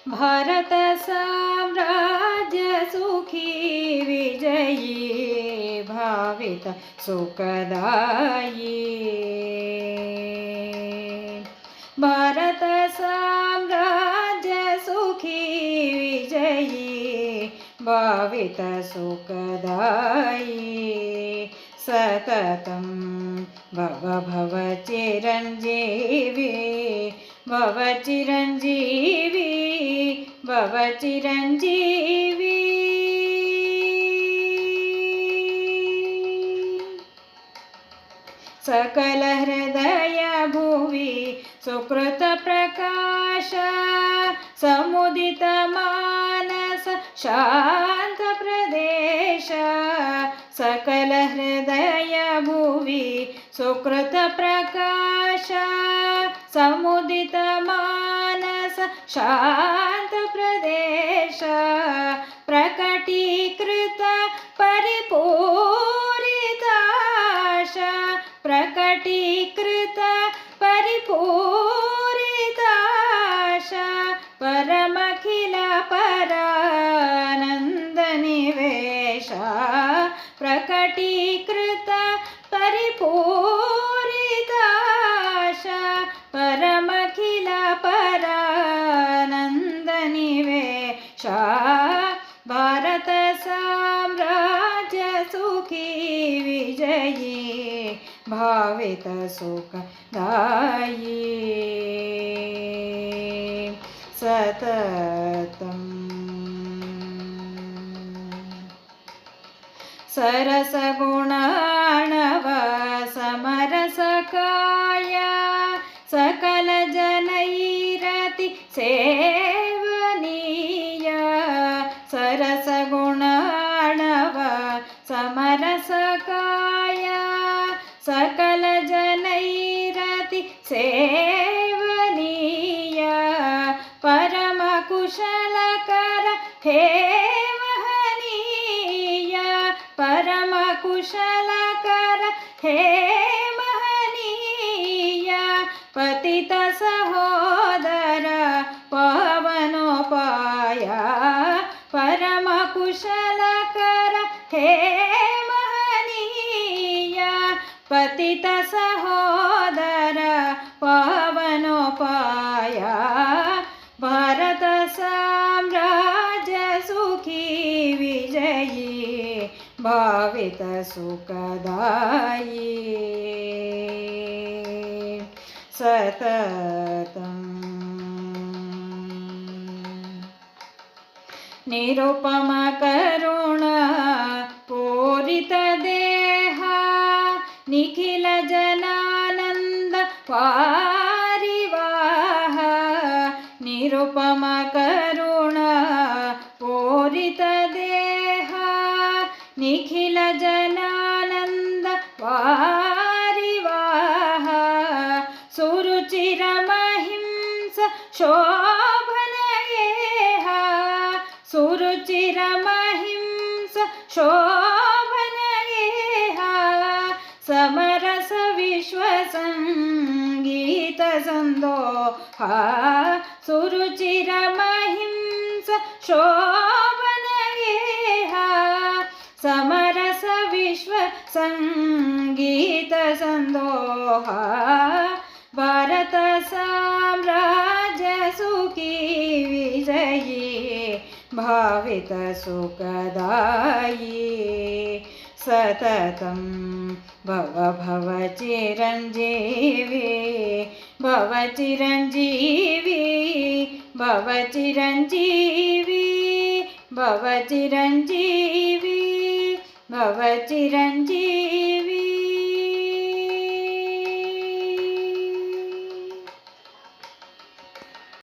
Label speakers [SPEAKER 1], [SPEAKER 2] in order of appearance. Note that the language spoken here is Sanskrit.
[SPEAKER 1] भारत साम्राज्य सुखी विजयी भावित सुखदायी। भारत साम्राज्य सुखी विजयी भावित सुखदायी। सततं भव भव चिरञ्जीवी भव चिरञ्जीवी भव चिरञ्जीवी। सकल हृदय भुवि सुकृत प्रकाश समुदित मानस शांत प्रदेश। सकल हृदय भुवि सुकृत प्रकाश समुदित मानस शांत प्रदेश। प्रकटीकृत परिपूरिताश प्रकटीकृत परिपूरिताश। परमखिल परानंद निवेश प्रकटीकृत परिपूरिताश। परमखिल परानंद निवेश। भारत साम्राज्य सुखी विजयी भावित सुखदायी। सततम् सरस गुणार्णव समरस काय सकल जनैरति सेवनीय। सरस गुणार्णव समरस काय सकल जनैरति सेवनीय। परम कुशलकर हे महनीय परम कुशलकर हे महनीय। पतित सहोदर पवनोपाय परम कुशलकर हे महनीय। पतित सहोदर पवनोपाय। भारत साम्राज्य सुखी विजयी भावित सुखदायी। सततम् निरुपम करुणा पूरित देहा निखिल जनानंद पारिवाह। निरुपम करुणा पूरित देहा निखिल जनानंद पारिवाह। सुरुचिर महिंस शोभन गेहा सुरुचिर महिंस शोभन गेहा। समरस विश्व संगीत संदोहा सुरुचिर महिंस शोभन गेहा। समरस विश्व संगीत संदोहा। भारत साम्राज्य सुखी विजयी भावित सुखदायी। सततं भव भव चिरञ्जीवी भव चिरञ्जीवी भव चिरञ्जीवी भव चिरञ्जीवी भव चिरञ्जीवी।